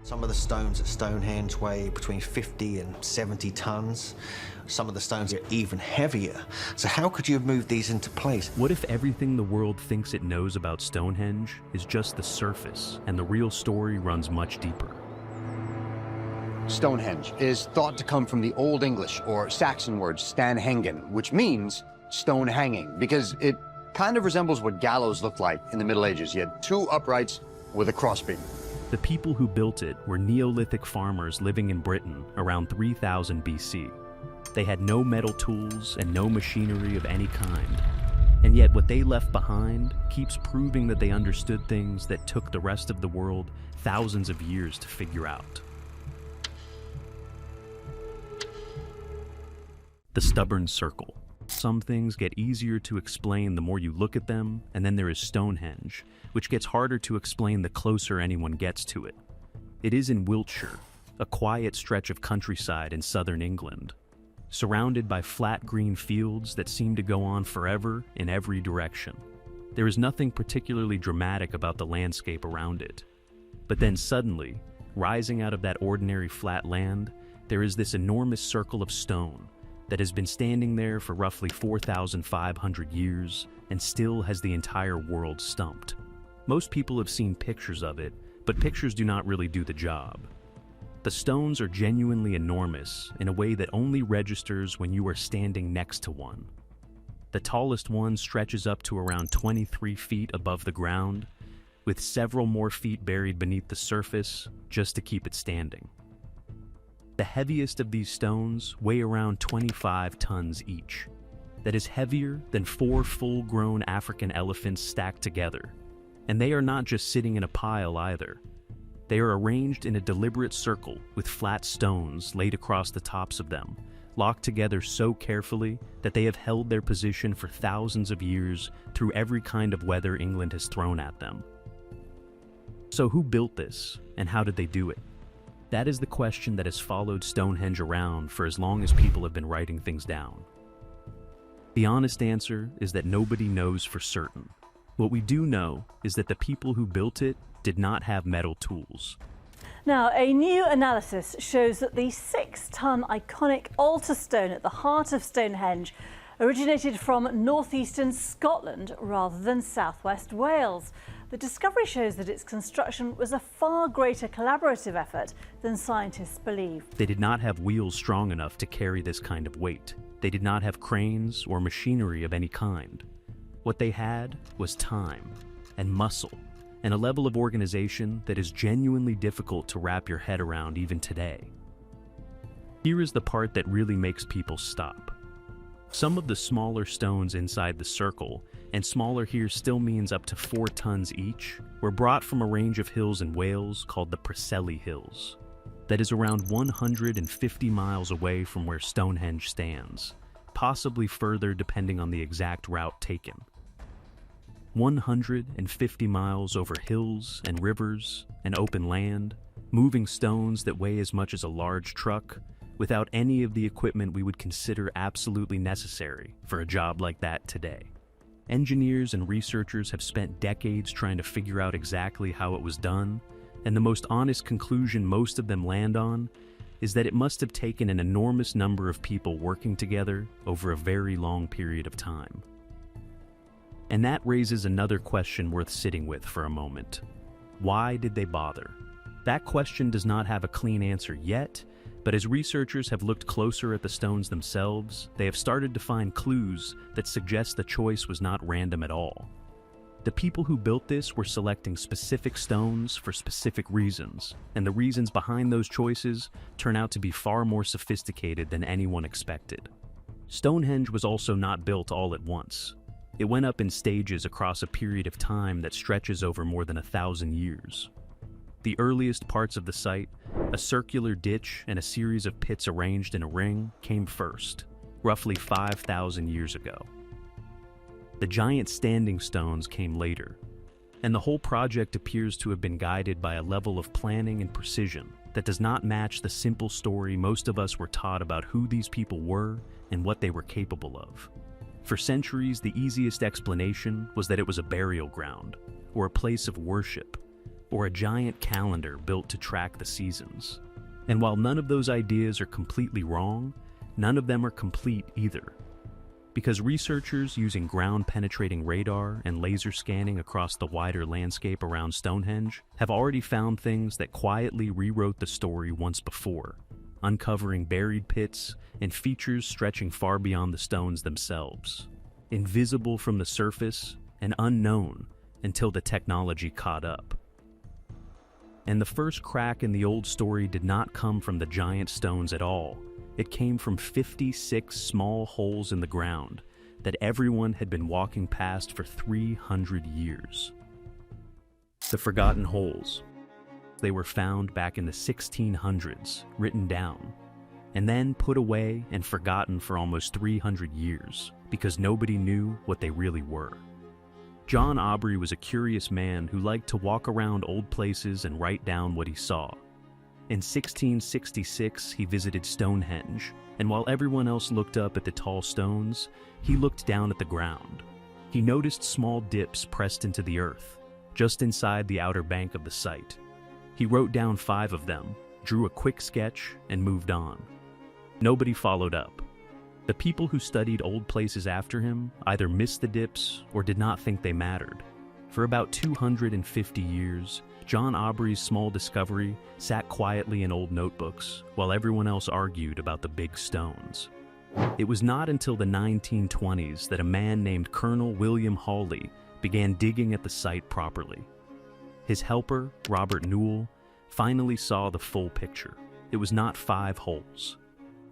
Some of the stones at Stonehenge weigh between 50 and 70 tons. Some of the stones are even heavier. So how could you have moved these into place? What if everything the world thinks it knows about Stonehenge is just the surface, and the real story runs much deeper? Stonehenge is thought to come from the Old English or Saxon word Stanhengen, which means stone hanging, because it kind of resembles what gallows looked like in the Middle Ages. You had two uprights with a crossbeam. The people who built it were Neolithic farmers living in Britain around 3000 BC. They had no metal tools and no machinery of any kind. And yet what they left behind keeps proving that they understood things that took the rest of the world thousands of years to figure out. The stubborn circle. Some things get easier to explain the more you look at them, and then there is Stonehenge, which gets harder to explain the closer anyone gets to it. It is in Wiltshire, a quiet stretch of countryside in southern England, surrounded by flat green fields that seem to go on forever in every direction. There is nothing particularly dramatic about the landscape around it. But then suddenly, rising out of that ordinary flat land, there is this enormous circle of stone that has been standing there for roughly 4,500 years and still has the entire world stumped. Most people have seen pictures of it, but pictures do not really do the job. The stones are genuinely enormous in a way that only registers when you are standing next to one. The tallest one stretches up to around 23 feet above the ground, with several more feet buried beneath the surface just to keep it standing. The heaviest of these stones weigh around 25 tons each. That is heavier than 4 full-grown African elephants stacked together. And they are not just sitting in a pile either. They are arranged in a deliberate circle with flat stones laid across the tops of them, locked together so carefully that they have held their position for thousands of years through every kind of weather England has thrown at them. So who built this, and how did they do it? That is the question that has followed Stonehenge around for as long as people have been writing things down. The honest answer is that nobody knows for certain. What we do know is that the people who built it did not have metal tools. Now, a new analysis shows that the 6-ton iconic altar stone at the heart of Stonehenge originated from northeastern Scotland rather than southwest Wales. The discovery shows that its construction was a far greater collaborative effort than scientists believe. They did not have wheels strong enough to carry this kind of weight. They did not have cranes or machinery of any kind. What they had was time and muscle and a level of organization that is genuinely difficult to wrap your head around even today. Here is the part that really makes people stop. Some of the smaller stones inside the circle, and smaller here still means up to 4 tons each, were brought from a range of hills in Wales called the Preseli Hills. That is around 150 miles away from where Stonehenge stands, possibly further depending on the exact route taken. 150 miles over hills and rivers and open land, moving stones that weigh as much as a large truck, without any of the equipment we would consider absolutely necessary for a job like that today. Engineers and researchers have spent decades trying to figure out exactly how it was done, and the most honest conclusion most of them land on is that it must have taken an enormous number of people working together over a very long period of time. And that raises another question worth sitting with for a moment. Why did they bother? That question does not have a clean answer yet, but as researchers have looked closer at the stones themselves, they have started to find clues that suggest the choice was not random at all. The people who built this were selecting specific stones for specific reasons, and the reasons behind those choices turn out to be far more sophisticated than anyone expected. Stonehenge was also not built all at once. It went up in stages across a period of time that stretches over more than 1,000 years. The earliest parts of the site, a circular ditch and a series of pits arranged in a ring, came first, roughly 5,000 years ago. The giant standing stones came later, and the whole project appears to have been guided by a level of planning and precision that does not match the simple story most of us were taught about who these people were and what they were capable of. For centuries, the easiest explanation was that it was a burial ground, or a place of worship. or a giant calendar built to track the seasons. And while none of those ideas are completely wrong, none of them are complete either. Because researchers using ground-penetrating radar and laser scanning across the wider landscape around Stonehenge have already found things that quietly rewrote the story once before, uncovering buried pits and features stretching far beyond the stones themselves, invisible from the surface and unknown until the technology caught up. And the first crack in the old story did not come from the giant stones at all. It came from 56 small holes in the ground that everyone had been walking past for 300 years. The forgotten holes. They were found back in the 1600s, written down, and then put away and forgotten for almost 300 years because nobody knew what they really were. John Aubrey was a curious man who liked to walk around old places and write down what he saw. In 1666, he visited Stonehenge, and while everyone else looked up at the tall stones, he looked down at the ground. He noticed small dips pressed into the earth, just inside the outer bank of the site. He wrote down 5 of them, drew a quick sketch, and moved on. Nobody followed up. The people who studied old places after him either missed the dips or did not think they mattered. For about 250 years, John Aubrey's small discovery sat quietly in old notebooks while everyone else argued about the big stones. It was not until the 1920s that a man named Colonel William Hawley began digging at the site properly. His helper, Robert Newell, finally saw the full picture. It was not 5 holes.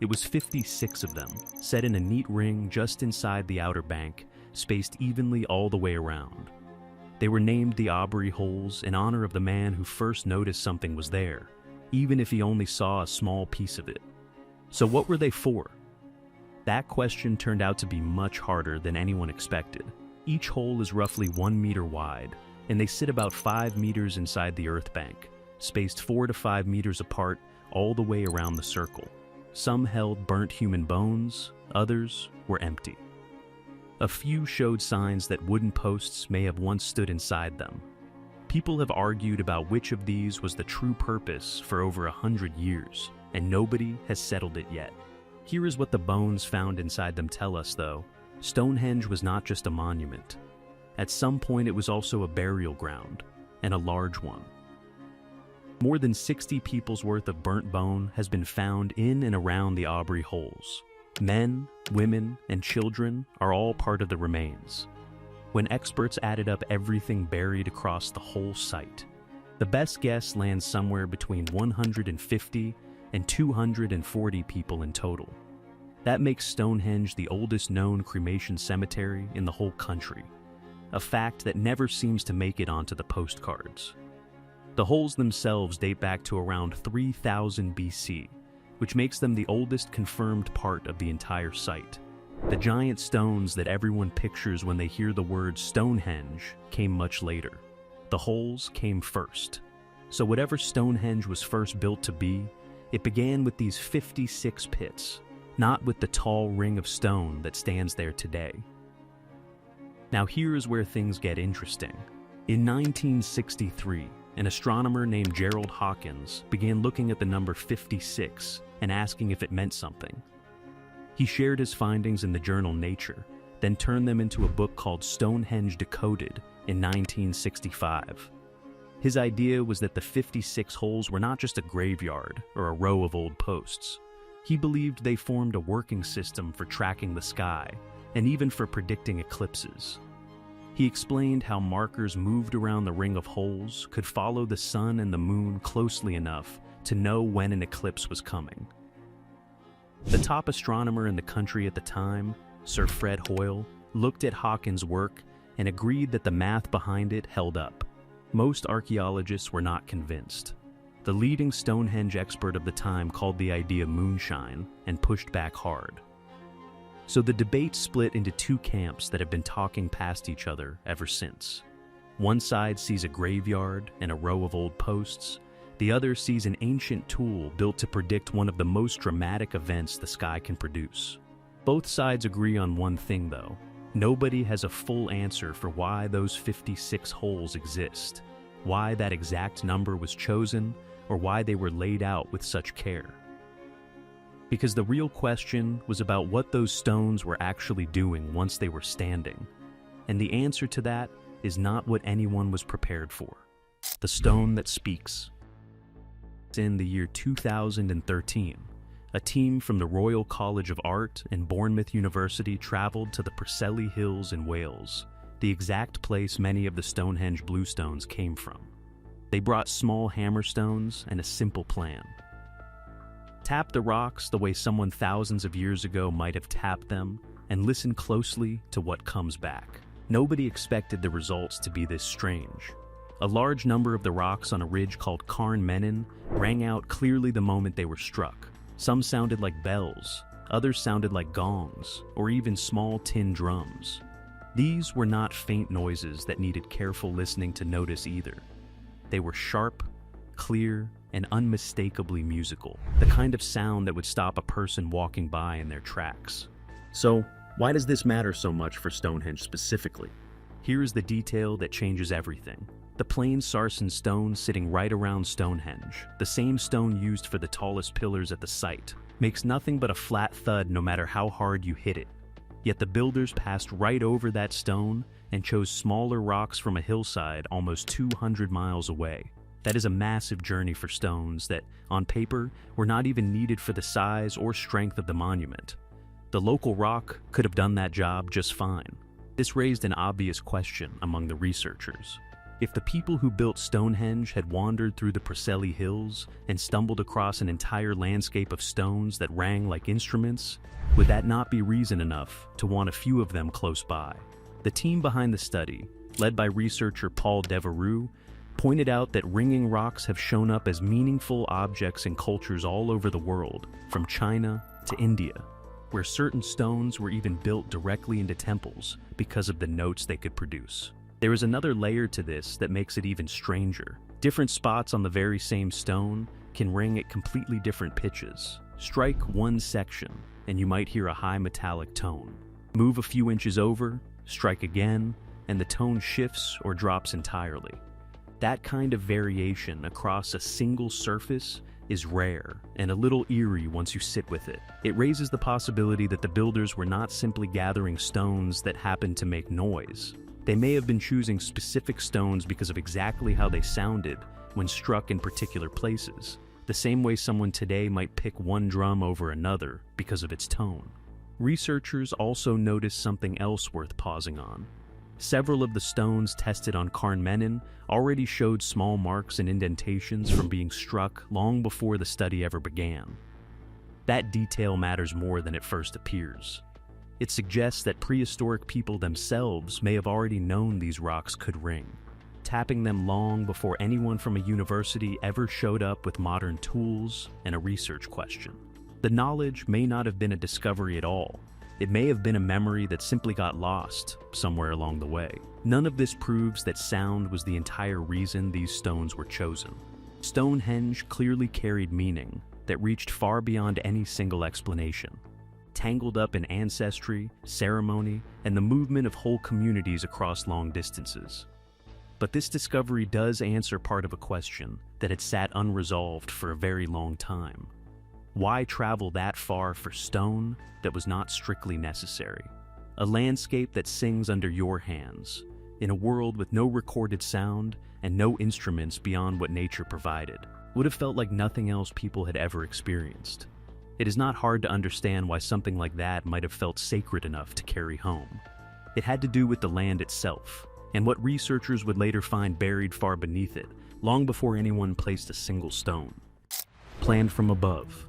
It was 56 of them, set in a neat ring just inside the outer bank, spaced evenly all the way around. They were named the Aubrey holes in honor of the man who first noticed something was there, even if he only saw a small piece of it. So what were they for? That question turned out to be much harder than anyone expected. Each hole is roughly 1 meter wide, and they sit about 5 meters inside the earth bank, spaced 4 to 5 meters apart all the way around the circle. Some held burnt human bones, others were empty. A few showed signs that wooden posts may have once stood inside them. People have argued about which of these was the true purpose for over 100 years, and nobody has settled it yet. Here is what the bones found inside them tell us, though. Stonehenge was not just a monument. At some point, it was also a burial ground, and a large one. More than 60 people's worth of burnt bone has been found in and around the Aubrey holes. Men, women, and children are all part of the remains. When experts added up everything buried across the whole site, the best guess lands somewhere between 150 and 240 people in total. That makes Stonehenge the oldest known cremation cemetery in the whole country, a fact that never seems to make it onto the postcards. The holes themselves date back to around 3000 BC, which makes them the oldest confirmed part of the entire site. The giant stones that everyone pictures when they hear the word Stonehenge came much later. The holes came first. So whatever Stonehenge was first built to be, it began with these 56 pits, not with the tall ring of stone that stands there today. Now here is where things get interesting. In 1963, an astronomer named Gerald Hawkins began looking at the number 56 and asking if it meant something. He shared his findings in the journal Nature, then turned them into a book called Stonehenge Decoded in 1965. His idea was that the 56 holes were not just a graveyard or a row of old posts. He believed they formed a working system for tracking the sky and even for predicting eclipses. He explained how markers moved around the ring of holes could follow the sun and the moon closely enough to know when an eclipse was coming. The top astronomer in the country at the time, Sir Fred Hoyle, looked at Hawkins' work and agreed that the math behind it held up. Most archaeologists were not convinced. The leading Stonehenge expert of the time called the idea moonshine and pushed back hard. So the debate split into 2 camps that have been talking past each other ever since. One side sees a graveyard and a row of old posts. The other sees an ancient tool built to predict one of the most dramatic events the sky can produce. Both sides agree on one thing, though. Nobody has a full answer for why those 56 holes exist. why that exact number was chosen, or why they were laid out with such care. Because the real question was about what those stones were actually doing once they were standing, and the answer to that is not what anyone was prepared for. The stone that speaks. In the year 2013, a team from the Royal College of Art and Bournemouth University traveled to the Preseli Hills in Wales, the exact place many of the Stonehenge bluestones came from. They brought small hammerstones and a simple plan. Tap the rocks the way someone thousands of years ago might have tapped them, and listen closely to what comes back. Nobody expected the results to be this strange. A large number of the rocks on a ridge called Carn Menin rang out clearly the moment they were struck. Some sounded like bells, others sounded like gongs, or even small tin drums. These were not faint noises that needed careful listening to notice either. They were sharp, clear, and unmistakably musical, the kind of sound that would stop a person walking by in their tracks. So, why does this matter so much for Stonehenge specifically? Here is the detail that changes everything. The plain sarsen stone sitting right around Stonehenge, the same stone used for the tallest pillars at the site, makes nothing but a flat thud no matter how hard you hit it. Yet the builders passed right over that stone and chose smaller rocks from a hillside almost 200 miles away. That is a massive journey for stones that, on paper, were not even needed for the size or strength of the monument. The local rock could have done that job just fine. This raised an obvious question among the researchers. If the people who built Stonehenge had wandered through the Preseli Hills and stumbled across an entire landscape of stones that rang like instruments, would that not be reason enough to want a few of them close by? The team behind the study, led by researcher Paul Devereux, pointed out that ringing rocks have shown up as meaningful objects in cultures all over the world, from China to India, where certain stones were even built directly into temples because of the notes they could produce. There is another layer to this that makes it even stranger. Different spots on the very same stone can ring at completely different pitches. Strike one section, and you might hear a high metallic tone. Move a few inches over, strike again, and the tone shifts or drops entirely. That kind of variation across a single surface is rare and a little eerie once you sit with it. It raises the possibility that the builders were not simply gathering stones that happened to make noise. They may have been choosing specific stones because of exactly how they sounded when struck in particular places, the same way someone today might pick one drum over another because of its tone. Researchers also noticed something else worth pausing on. Several of the stones tested on Carn Menin already showed small marks and indentations from being struck long before the study ever began. That detail matters more than it first appears. It suggests that prehistoric people themselves may have already known these rocks could ring, tapping them long before anyone from a university ever showed up with modern tools and a research question. The knowledge may not have been a discovery at all. It may have been a memory that simply got lost somewhere along the way. None of this proves that sound was the entire reason these stones were chosen. Stonehenge clearly carried meaning that reached far beyond any single explanation, tangled up in ancestry, ceremony, and the movement of whole communities across long distances. But this discovery does answer part of a question that had sat unresolved for a very long time. Why travel that far for stone that was not strictly necessary? A landscape that sings under your hands, in a world with no recorded sound and no instruments beyond what nature provided, would have felt like nothing else people had ever experienced. It is not hard to understand why something like that might have felt sacred enough to carry home. It had to do with the land itself, and what researchers would later find buried far beneath it, long before anyone placed a single stone. Planned from above.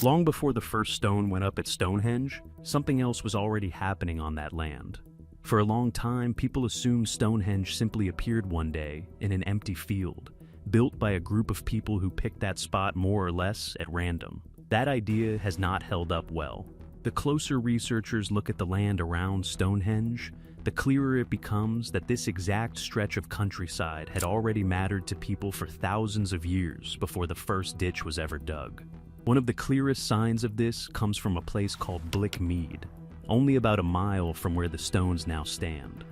Long before the first stone went up at Stonehenge, something else was already happening on that land. For a long time, people assumed Stonehenge simply appeared one day in an empty field, built by a group of people who picked that spot more or less at random. That idea has not held up well. The closer researchers look at the land around Stonehenge, the clearer it becomes that this exact stretch of countryside had already mattered to people for thousands of years before the first ditch was ever dug. One of the clearest signs of this comes from a place called Blick Mead, only about a mile from where the stones now stand.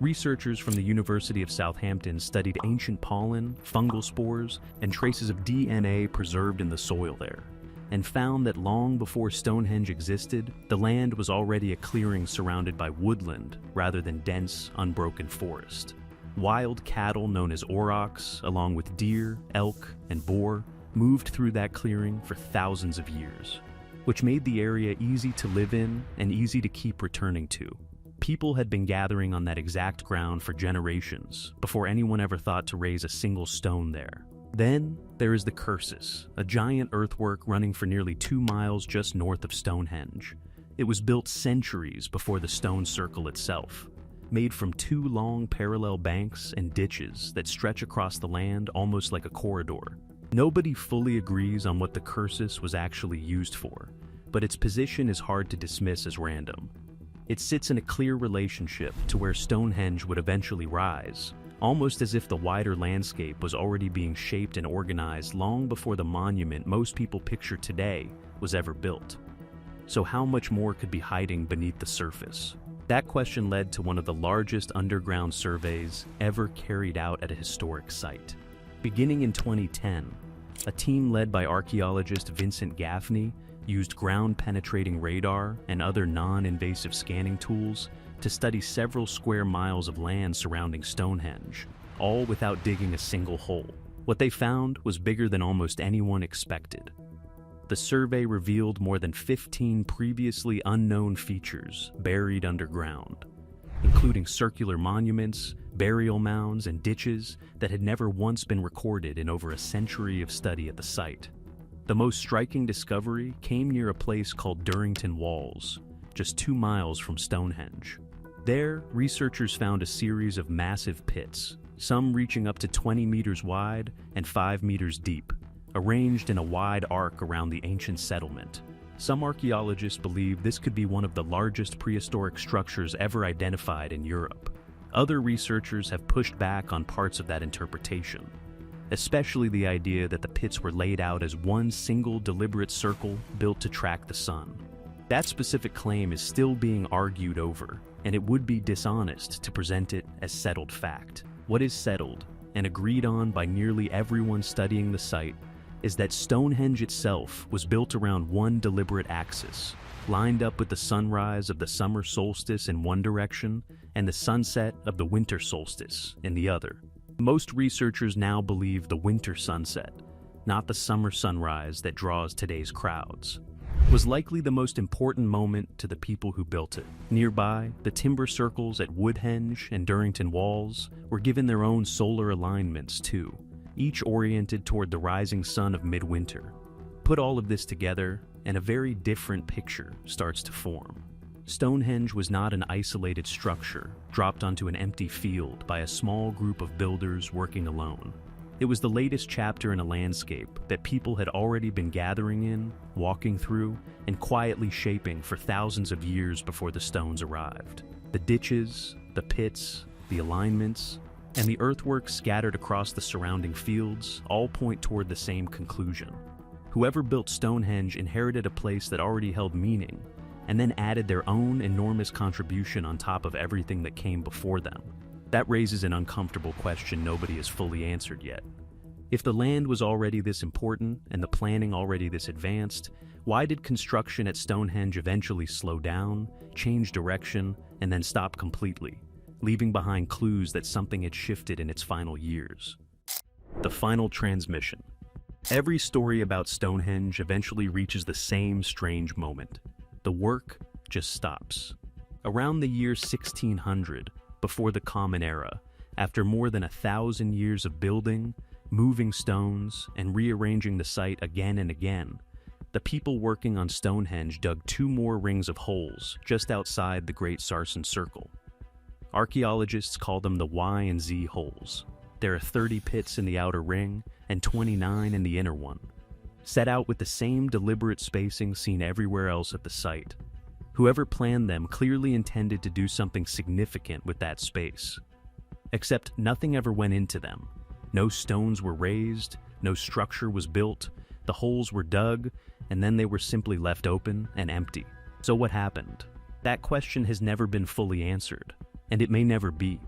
Researchers from the University of Southampton studied ancient pollen, fungal spores, and traces of DNA preserved in the soil there, and found that long before Stonehenge existed, the land was already a clearing surrounded by woodland rather than dense, unbroken forest. Wild cattle known as aurochs, along with deer, elk, and boar, moved through that clearing for thousands of years, which made the area easy to live in and easy to keep returning to. People had been gathering on that exact ground for generations before anyone ever thought to raise a single stone there. Then there is the Cursus, a giant earthwork running for nearly 2 miles just north of Stonehenge. It was built centuries before the stone circle itself, made from 2 long parallel banks and ditches that stretch across the land almost like a corridor. Nobody fully agrees on what the Cursus was actually used for, but its position is hard to dismiss as random. It sits in a clear relationship to where Stonehenge would eventually rise, almost as if the wider landscape was already being shaped and organized long before the monument most people picture today was ever built. So how much more could be hiding beneath the surface? That question led to one of the largest underground surveys ever carried out at a historic site. Beginning in 2010, a team led by archaeologist Vincent Gaffney used ground-penetrating radar and other non-invasive scanning tools to study several square miles of land surrounding Stonehenge, all without digging a single hole. What they found was bigger than almost anyone expected. The survey revealed more than 15 previously unknown features buried underground, including circular monuments, burial mounds, and ditches that had never once been recorded in over a century of study at the site. The most striking discovery came near a place called Durrington Walls, just 2 miles from Stonehenge. There, researchers found a series of massive pits, some reaching up to 20 meters wide and 5 meters deep, arranged in a wide arc around the ancient settlement. Some archaeologists believe this could be one of the largest prehistoric structures ever identified in Europe. Other researchers have pushed back on parts of that interpretation, especially the idea that the pits were laid out as one single deliberate circle built to track the sun. That specific claim is still being argued over, and it would be dishonest to present it as settled fact. What is settled, and agreed on by nearly everyone studying the site, is that Stonehenge itself was built around one deliberate axis, lined up with the sunrise of the summer solstice in one direction and the sunset of the winter solstice in the other. Most researchers now believe the winter sunset, not the summer sunrise that draws today's crowds, was likely the most important moment to the people who built it. Nearby, the timber circles at Woodhenge and Durrington Walls were given their own solar alignments too, each oriented toward the rising sun of midwinter. Put all of this together, and a very different picture starts to form. Stonehenge was not an isolated structure dropped onto an empty field by a small group of builders working alone. It was the latest chapter in a landscape that people had already been gathering in, walking through, and quietly shaping for thousands of years before the stones arrived. The ditches, the pits, the alignments, and the earthwork scattered across the surrounding fields all point toward the same conclusion. Whoever built Stonehenge inherited a place that already held meaning, and then added their own enormous contribution on top of everything that came before them. That raises an uncomfortable question nobody has fully answered yet. If the land was already this important and the planning already this advanced, why did construction at Stonehenge eventually slow down, change direction, and then stop completely, leaving behind clues that something had shifted in its final years? The final transmission. Every story about Stonehenge eventually reaches the same strange moment. The work just stops. Around the year 1600, before the Common Era, after more than 1,000 years of building, moving stones, and rearranging the site again and again, the people working on Stonehenge dug 2 more rings of holes just outside the Great Sarsen Circle. Archaeologists call them the Y and Z holes. There are 30 pits in the outer ring and 29 in the inner one, set out with the same deliberate spacing seen everywhere else at the site. Whoever planned them clearly intended to do something significant with that space. Except nothing ever went into them. No stones were raised, no structure was built, the holes were dug, and then they were simply left open and empty. So what happened? That question has never been fully answered, and it may never be.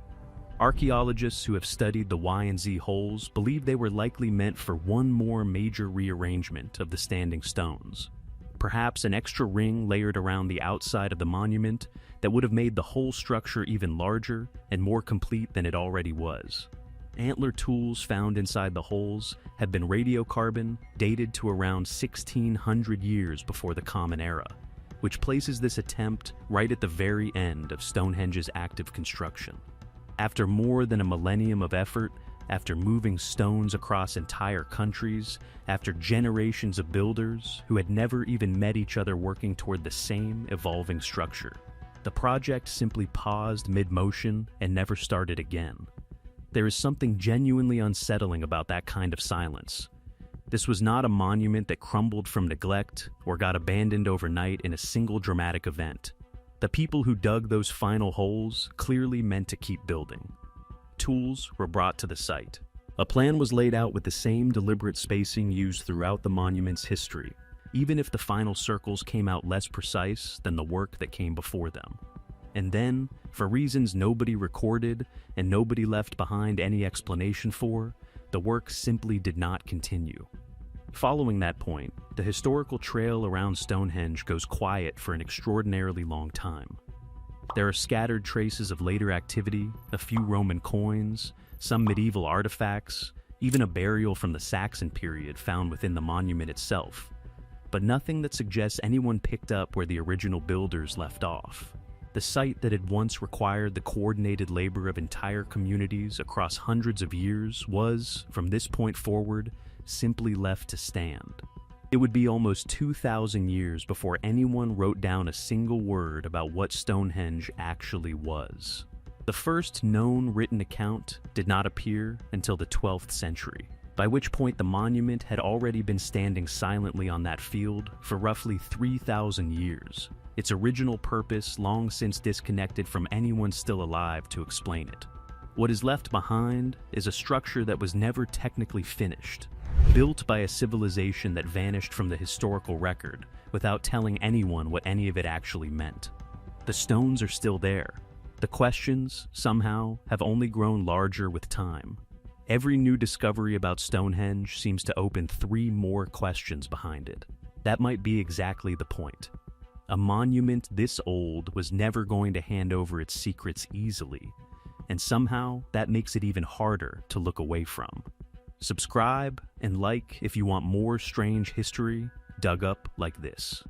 Archaeologists who have studied the Y and Z holes believe they were likely meant for one more major rearrangement of the standing stones. Perhaps an extra ring layered around the outside of the monument that would have made the whole structure even larger and more complete than it already was. Antler tools found inside the holes have been radiocarbon, dated to around 1600 years before the Common Era, which places this attempt right at the very end of Stonehenge's active construction. After more than a millennium of effort, after moving stones across entire countries, after generations of builders who had never even met each other working toward the same evolving structure, the project simply paused mid-motion and never started again. There is something genuinely unsettling about that kind of silence. This was not a monument that crumbled from neglect or got abandoned overnight in a single dramatic event. The people who dug those final holes clearly meant to keep building. Tools were brought to the site. A plan was laid out with the same deliberate spacing used throughout the monument's history, even if the final circles came out less precise than the work that came before them. And then, for reasons nobody recorded and nobody left behind any explanation for, the work simply did not continue. Following that point, the historical trail around Stonehenge goes quiet for an extraordinarily long time. There are scattered traces of later activity, a few Roman coins, some medieval artifacts, even a burial from the Saxon period found within the monument itself, but nothing that suggests anyone picked up where the original builders left off. The site that had once required the coordinated labor of entire communities across hundreds of years was, from this point forward, simply left to stand. It would be almost 2,000 years before anyone wrote down a single word about what Stonehenge actually was. The first known written account did not appear until the 12th century, by which point the monument had already been standing silently on that field for roughly 3,000 years, its original purpose long since disconnected from anyone still alive to explain it. What is left behind is a structure that was never technically finished, built by a civilization that vanished from the historical record without telling anyone what any of it actually meant. The stones are still there. The questions, somehow, have only grown larger with time. Every new discovery about Stonehenge seems to open 3 more questions behind it. That might be exactly the point. A monument this old was never going to hand over its secrets easily, and somehow that makes it even harder to look away from. Subscribe and like if you want more strange history dug up like this.